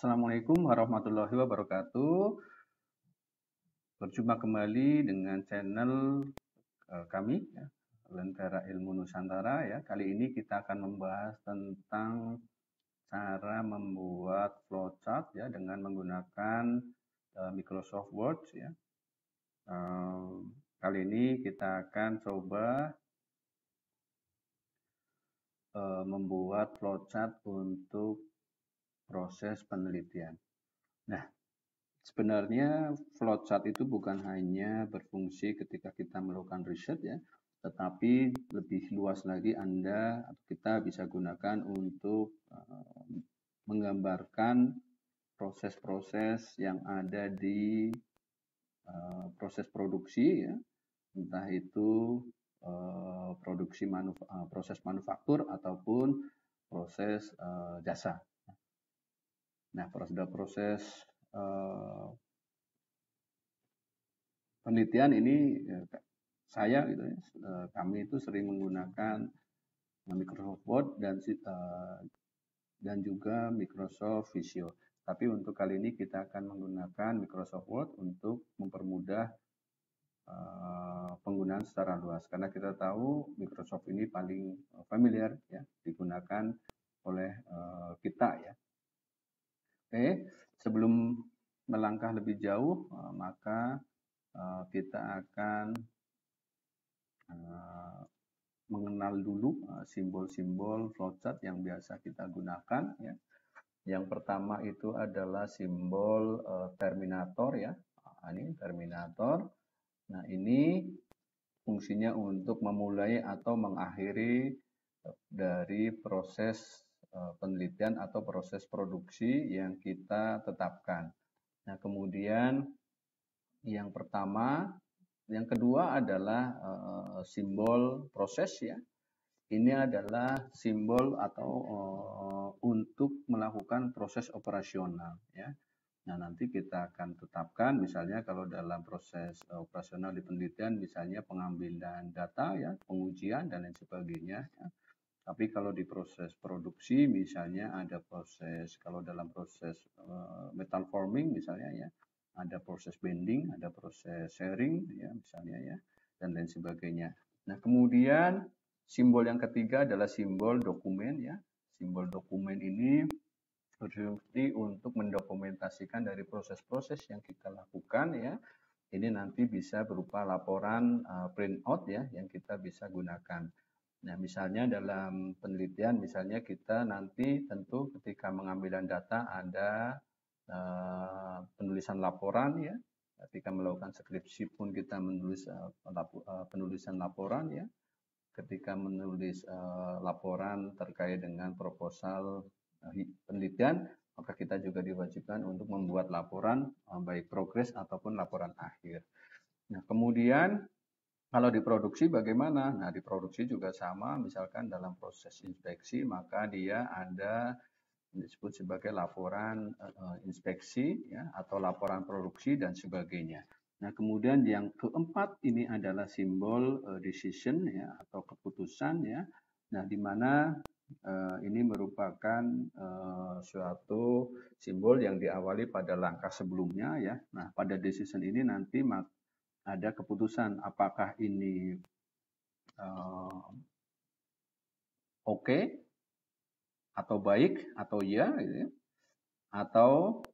Assalamualaikum warahmatullahi wabarakatuh. Berjumpa kembali dengan channel kami, ya, Lentera Ilmu Nusantara. Ya. Kali ini kita akan membahas tentang cara membuat flowchart ya dengan menggunakan Microsoft Word. Ya. Kali ini kita akan coba membuat flowchart untuk proses penelitian. Nah, sebenarnya flowchart itu bukan hanya berfungsi ketika kita melakukan riset ya, tetapi lebih luas lagi kita bisa gunakan untuk menggambarkan proses-proses yang ada di proses produksi ya, entah itu proses manufaktur ataupun proses jasa. Nah, proses penelitian ini saya gitu ya, kami itu sering menggunakan Microsoft Word dan juga Microsoft Visio. Tapi untuk kali ini kita akan menggunakan Microsoft Word untuk mempermudah penggunaan secara luas, karena kita tahu Microsoft ini paling familiar ya digunakan oleh kita ya. Oke, sebelum melangkah lebih jauh maka kita akan mengenal dulu simbol-simbol flowchart yang biasa kita gunakan ya. Yang pertama itu adalah simbol terminator ya. Ini terminator. Nah, ini fungsinya untuk memulai atau mengakhiri dari proses penelitian atau proses produksi yang kita tetapkan. Nah, kemudian yang kedua adalah simbol proses ya. Ini adalah simbol atau untuk melakukan proses operasional ya. Nah, nanti kita akan tetapkan misalnya kalau dalam proses operasional di penelitian misalnya pengambilan data ya, pengujian dan lain sebagainya ya. Tapi kalau di proses produksi misalnya ada kalau dalam proses metal forming misalnya ya, ada proses bending, ada proses sharing ya misalnya ya, dan lain sebagainya. Nah, kemudian simbol yang ketiga adalah simbol dokumen ya. Simbol dokumen ini berfungsi untuk mendokumentasikan dari proses-proses yang kita lakukan ya. Ini nanti bisa berupa laporan printout ya yang kita bisa gunakan. Nah, misalnya dalam penelitian misalnya kita nanti tentu ketika pengambilan data ada penulisan laporan ya. Ketika melakukan skripsi pun kita menulis penulisan laporan ya. Ketika menulis laporan terkait dengan proposal penelitian, maka kita juga diwajibkan untuk membuat laporan baik progres ataupun laporan akhir. Nah, kemudian kalau di produksi bagaimana? Nah, di produksi juga sama, misalkan dalam proses inspeksi, maka dia ada disebut sebagai laporan inspeksi ya, atau laporan produksi dan sebagainya. Nah, kemudian yang keempat ini adalah simbol decision ya atau keputusan ya. Nah, di mana ini merupakan suatu simbol yang diawali pada langkah sebelumnya ya. Nah, pada decision ini nanti ada keputusan apakah ini oke atau baik atau ya gitu ya, atau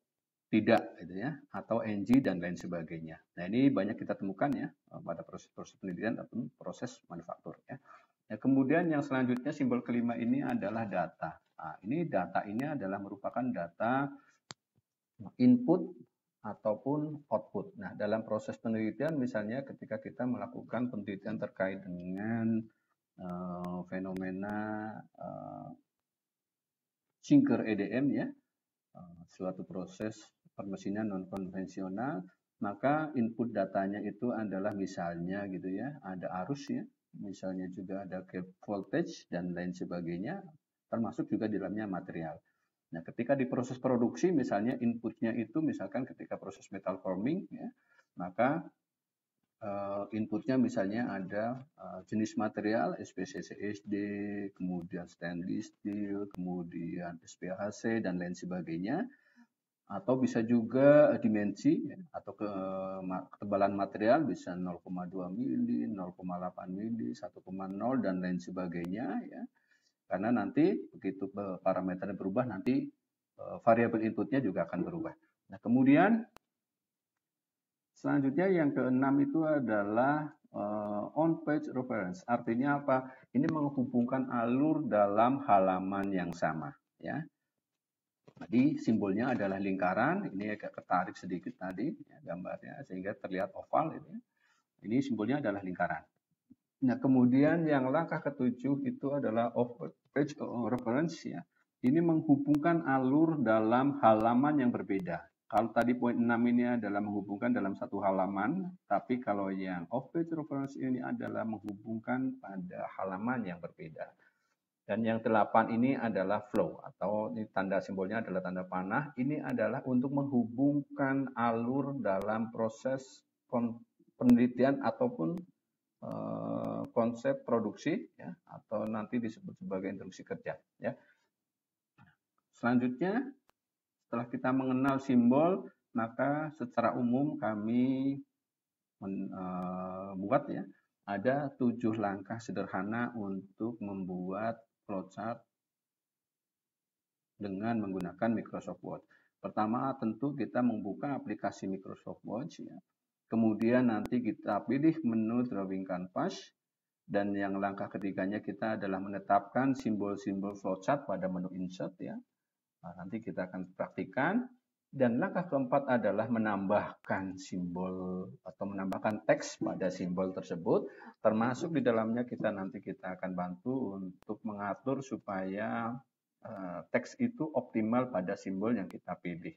tidak gitu ya, atau NG dan lain sebagainya. Nah, ini banyak kita temukan ya pada proses penelitian ataupun proses manufaktur ya. Nah, kemudian yang selanjutnya simbol kelima ini adalah data. Nah, data ini adalah merupakan data input ataupun output. Nah, dalam proses penelitian misalnya ketika kita melakukan penelitian terkait dengan fenomena Singer EDM ya, suatu proses permesinan non konvensional, maka input datanya itu adalah misalnya gitu ya, ada arus ya, misalnya juga ada gap voltage dan lain sebagainya, termasuk juga di dalamnya material. Nah, ketika di proses produksi misalnya inputnya itu misalkan ketika proses metal forming ya, maka inputnya misalnya ada jenis material SPCCSD, kemudian stainless steel, kemudian SPHC dan lain sebagainya. atau bisa juga dimensi ya, atau ketebalan material bisa 0,2 mili, 0,8 mili, 1,0 dan lain sebagainya ya. Karena nanti begitu parameternya berubah nanti variabel inputnya juga akan berubah. Nah, kemudian selanjutnya yang keenam itu adalah on-page reference. Artinya apa? Ini menghubungkan alur dalam halaman yang sama ya. Jadi simbolnya adalah lingkaran, ini agak ketarik sedikit tadi ya, gambarnya sehingga terlihat oval ini. Ini simbolnya adalah lingkaran. Nah, kemudian yang langkah ketujuh itu adalah off-page reference ya. Ini menghubungkan alur dalam halaman yang berbeda. Kalau tadi poin 6 ini adalah menghubungkan dalam satu halaman, tapi kalau yang off-page reference ini adalah menghubungkan pada halaman yang berbeda. Dan yang 8 ini adalah flow atau ini tanda simbolnya adalah tanda panah. Ini adalah untuk menghubungkan alur dalam proses penelitian ataupun konsep produksi ya, atau nanti disebut sebagai instruksi kerja ya. Selanjutnya setelah kita mengenal simbol, maka secara umum kami membuat ya ada 7 langkah sederhana untuk membuat flowchart dengan menggunakan Microsoft Word. Pertama tentu kita membuka aplikasi Microsoft Word ya. Kemudian nanti kita pilih menu drawing canvas dan yang langkah ketiganya kita adalah menetapkan simbol-simbol flowchart pada menu insert ya. Nah, nanti kita akan praktikkan. Dan langkah keempat adalah menambahkan simbol atau menambahkan teks pada simbol tersebut. Termasuk di dalamnya nanti kita akan bantu untuk mengatur supaya teks itu optimal pada simbol yang kita pilih.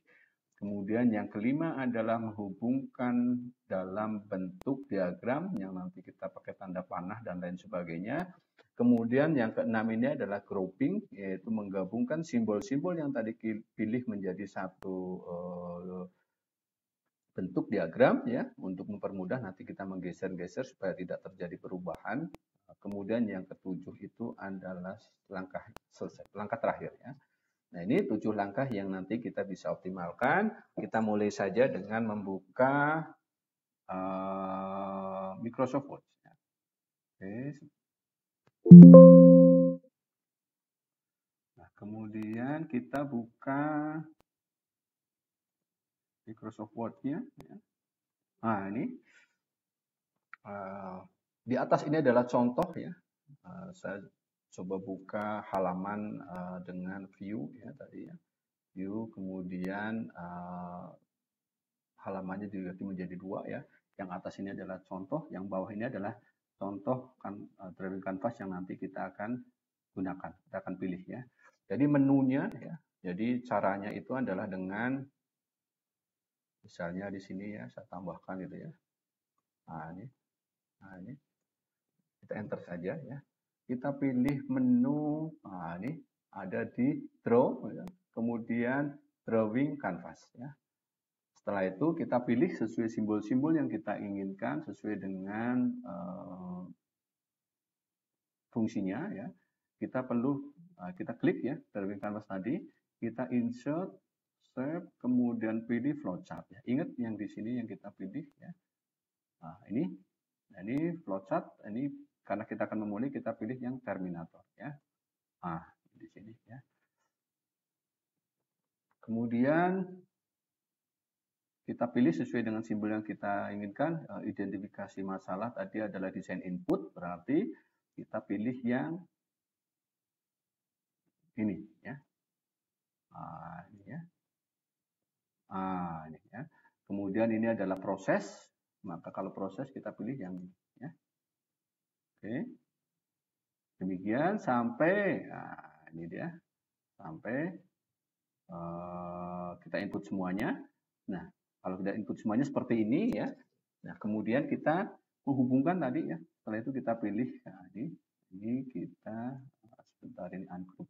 Kemudian yang kelima adalah menghubungkan dalam bentuk diagram yang nanti kita pakai tanda panah dan lain sebagainya. Kemudian yang keenam ini adalah grouping, yaitu menggabungkan simbol-simbol yang tadi pilih menjadi satu bentuk diagram ya, untuk mempermudah nanti kita menggeser-geser supaya tidak terjadi perubahan. Kemudian yang ketujuh itu adalah langkah terakhir ya. Nah, ini 7 langkah yang nanti kita bisa optimalkan. Kita mulai saja dengan membuka Microsoft Word. Oke. Nah, kemudian kita buka Microsoft Word-nya. Nah, ini di atas ini adalah contoh ya. Saya coba buka halaman dengan view ya tadi ya. View, kemudian halamannya dibagi menjadi 2 ya. Yang atas ini adalah contoh, yang bawah ini adalah contoh drawing canvas yang nanti kita akan gunakan, kita akan pilih ya. Jadi menunya ya. Jadi caranya itu adalah dengan misalnya di sini ya saya tambahkan gitu ya. Nah, ini kita enter saja ya. Kita pilih menu, nah ini ada di draw ya. Kemudian drawing canvas ya. Setelah itu kita pilih sesuai simbol-simbol yang kita inginkan sesuai dengan fungsinya ya. Kita klik ya drawing canvas tadi, kita insert, save, kemudian pilih flowchart ya. Ingat yang di sini yang kita pilih ya. Nah, ini flowchart, ini karena kita akan memulai kita pilih yang terminator ya. Nah, di sini ya. Kemudian kita pilih sesuai dengan simbol yang kita inginkan. Identifikasi masalah tadi adalah desain input, berarti kita pilih yang ini ya. Ini ya. Ini ya. Kemudian ini adalah proses, maka kalau proses kita pilih yang ini ya. Oke. Demikian sampai ini dia. Sampai kita input semuanya. Nah, kalau kita input semuanya seperti ini ya. Nah, kemudian kita menghubungkan tadi ya. Setelah itu kita pilih. Nah, ini kita sebentar ini ungroup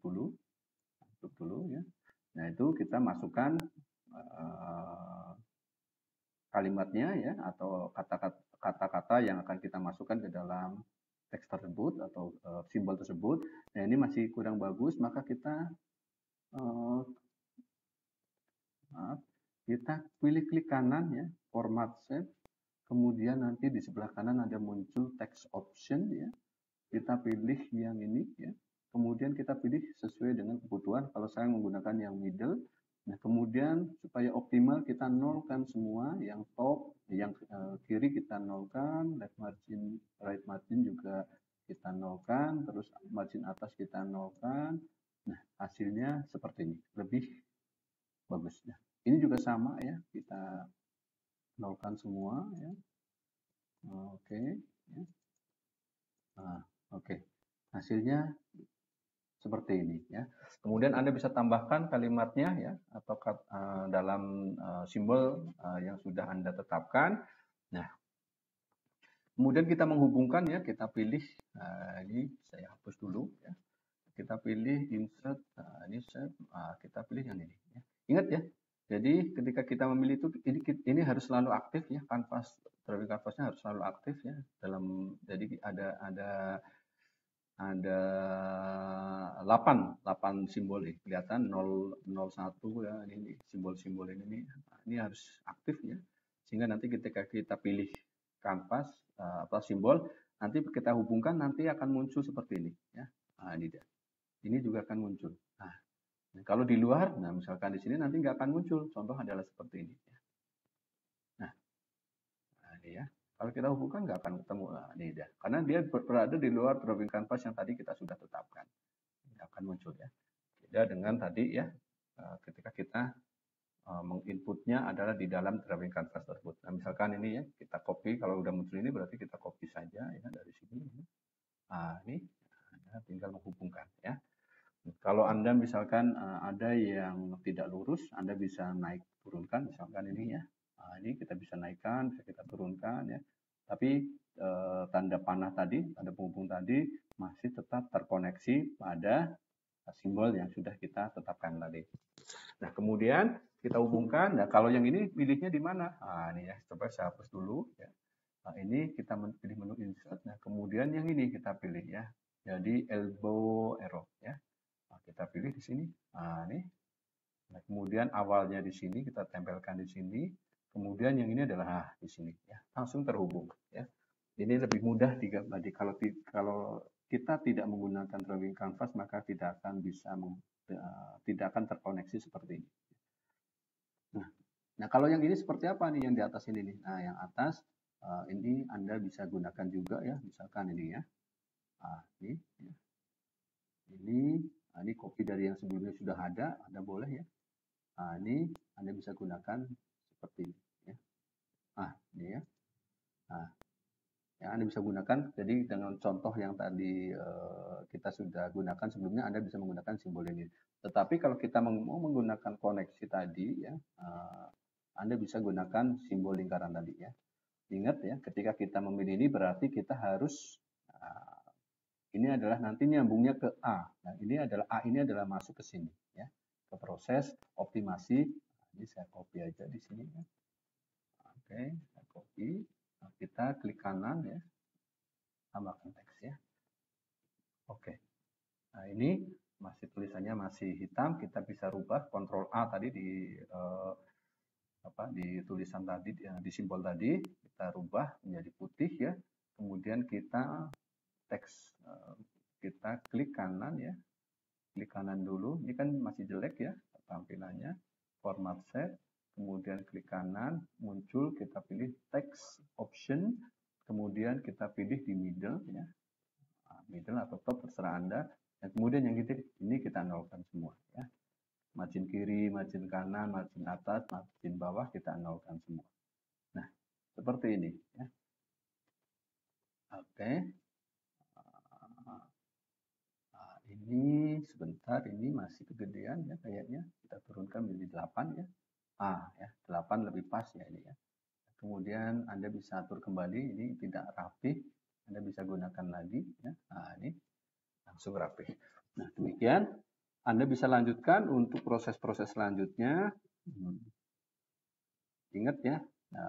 dulu ya. Nah, itu kita masukkan kalimatnya ya atau kata-kata yang akan kita masukkan ke dalam teks tersebut atau simbol tersebut. Nah, ini masih kurang bagus, maka kita kita pilih klik kanan ya, format shape, kemudian nanti di sebelah kanan ada muncul text option ya. Kita pilih yang ini ya. Kemudian kita pilih sesuai dengan kebutuhan. Kalau saya menggunakan yang middle. Nah, kemudian supaya optimal kita nolkan semua, yang top, yang kiri kita nolkan, left margin, right margin juga kita nolkan, terus margin atas kita nolkan. Nah, hasilnya seperti ini, lebih bagus. Nah, ini juga sama ya, kita nolkan semua ya. Oke, ya. Nah, oke. Hasilnya seperti ini ya. Kemudian Anda bisa tambahkan kalimatnya ya, atau dalam simbol yang sudah Anda tetapkan. Nah, kemudian kita menghubungkan ya, kita pilih ini saya hapus dulu ya. Kita pilih insert, ini kita pilih yang ini ya. Ingat ya. Jadi ketika kita memilih itu ini harus selalu aktif ya, drawing canvasnya harus selalu aktif ya. Jadi ada 8 simbol nih, kelihatan 001 ya, ini simbol-simbol ini harus aktif ya, sehingga nanti ketika kita pilih kanvas atau simbol, nanti kita hubungkan, nanti akan muncul seperti ini ya. Nah, ini juga akan muncul. Nah, kalau di luar, nah misalkan di sini nanti nggak akan muncul, contoh adalah seperti ini ya. Nah ini ya. Kalau kita hubungkan nggak akan ketemu, nah, ini dia. Karena dia berada di luar drawing canvas yang tadi kita sudah tetapkan. Ini akan muncul ya. Beda dengan tadi ya, ketika kita menginputnya adalah di dalam drawing canvas tersebut. Nah, misalkan ini ya, kita copy, kalau udah muncul ini berarti kita copy saja ya dari sini. Nah, ini tinggal menghubungkan ya. Kalau Anda misalkan ada yang tidak lurus, Anda bisa naik turunkan, misalkan ini ya. Nah, ini kita bisa naikkan, bisa kita turunkan ya. Tapi tanda panah tadi, tanda penghubung tadi masih tetap terkoneksi pada simbol yang sudah kita tetapkan tadi. Nah, kemudian kita hubungkan. Nah, kalau yang ini pilihnya di mana? Nah, ini ya, coba saya hapus dulu ya. Nah, ini kita pilih menu insert. Nah, kemudian yang ini kita pilih ya. Jadi elbow arrow ya. Nah, kita pilih di sini. Nah, ini. Nah, kemudian awalnya di sini kita tempelkan di sini. Kemudian yang ini adalah di sini ya. Langsung terhubung ya. Ini lebih mudah kalau kita tidak menggunakan drawing canvas, maka tidak akan bisa tidak akan terkoneksi seperti ini. Nah, kalau yang ini seperti apa nih yang di atas ini nih? Nah, yang atas ini Anda bisa gunakan juga ya, misalkan ini ya. Nah, ini ya. Ini copy dari yang sebelumnya sudah ada boleh ya. Nah, ini Anda bisa gunakan seperti ini ya. Nah, ini ya. Nah, ya Anda bisa gunakan, jadi dengan contoh yang tadi kita sudah gunakan sebelumnya, Anda bisa menggunakan simbol ini. Tetapi kalau kita mau menggunakan koneksi tadi ya, Anda bisa gunakan simbol lingkaran tadi ya. Ingat ya, ketika kita memilih ini berarti kita harus ini adalah nanti nyambungnya ke A. Nah, A ini adalah masuk ke sini ya, ke proses optimasi. Ini saya copy aja di sini ya. Oke, saya copy. Nah, kita klik kanan ya, tambahkan teks ya. Oke. Nah, ini tulisannya masih hitam, kita bisa rubah Ctrl A tadi di tulisan tadi, di simbol tadi, kita rubah menjadi putih ya. Kemudian kita teks, kita klik kanan ya. Klik kanan dulu, ini kan masih jelek ya tampilannya. Format set, kemudian klik kanan, muncul, kita pilih text option, kemudian kita pilih di middle ya. Middle atau top terserah Anda. Dan kemudian yang ini kita nolkan semua ya. Margin kiri, margin kanan, margin atas, margin bawah kita nolkan semua. Nah, seperti ini ya. Oke. Nah, ini sebentar, ini masih kegedean ya kayaknya. Kita turunkan menjadi 8 ya. Ya, 8 lebih pas ya ini ya. Kemudian Anda bisa atur kembali, ini tidak rapi. Anda bisa gunakan lagi ya. Nah, ini langsung rapi. Nah, demikian Anda bisa lanjutkan untuk proses-proses selanjutnya. Ingat ya,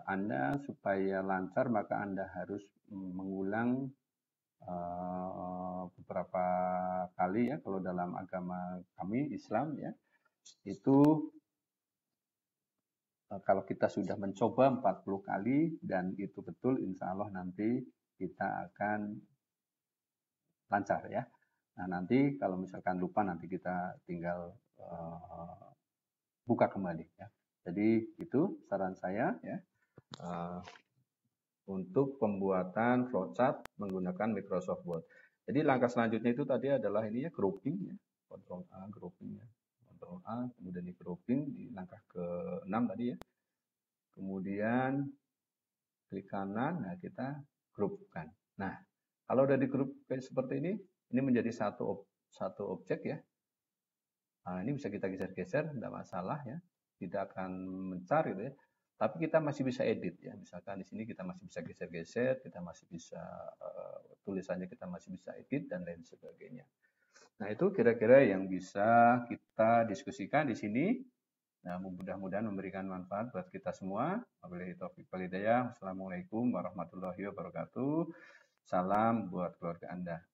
Anda supaya lancar maka Anda harus mengulang beberapa kali ya. Kalau dalam agama kami Islam ya, itu kalau kita sudah mencoba 40 kali dan itu betul, insya Allah nanti kita akan lancar ya. Nah, nanti kalau misalkan lupa, nanti kita tinggal buka kembali ya. Jadi itu saran saya ya, untuk pembuatan flowchart menggunakan Microsoft Word. Jadi langkah selanjutnya itu tadi adalah ini ya, grouping ya, Ctrl A, grouping ya, Ctrl A, kemudian di grouping di langkah ke-6 tadi ya. Kemudian klik kanan, nah kita grupkan. Nah, kalau udah di grup kayak seperti ini menjadi satu objek ya. Nah, ini bisa kita geser-geser, tidak masalah ya, tidak akan mencar gitu ya. Tapi kita masih bisa edit ya. Misalkan di sini kita masih bisa geser-geser, kita masih bisa tulisannya kita masih bisa edit dan lain sebagainya. Nah, itu kira-kira yang bisa kita diskusikan di sini. Nah, mudah-mudahan memberikan manfaat buat kita semua. Wabillahi taufiq wal hidayah. Wassalamualaikum warahmatullahi wabarakatuh. Salam buat keluarga Anda.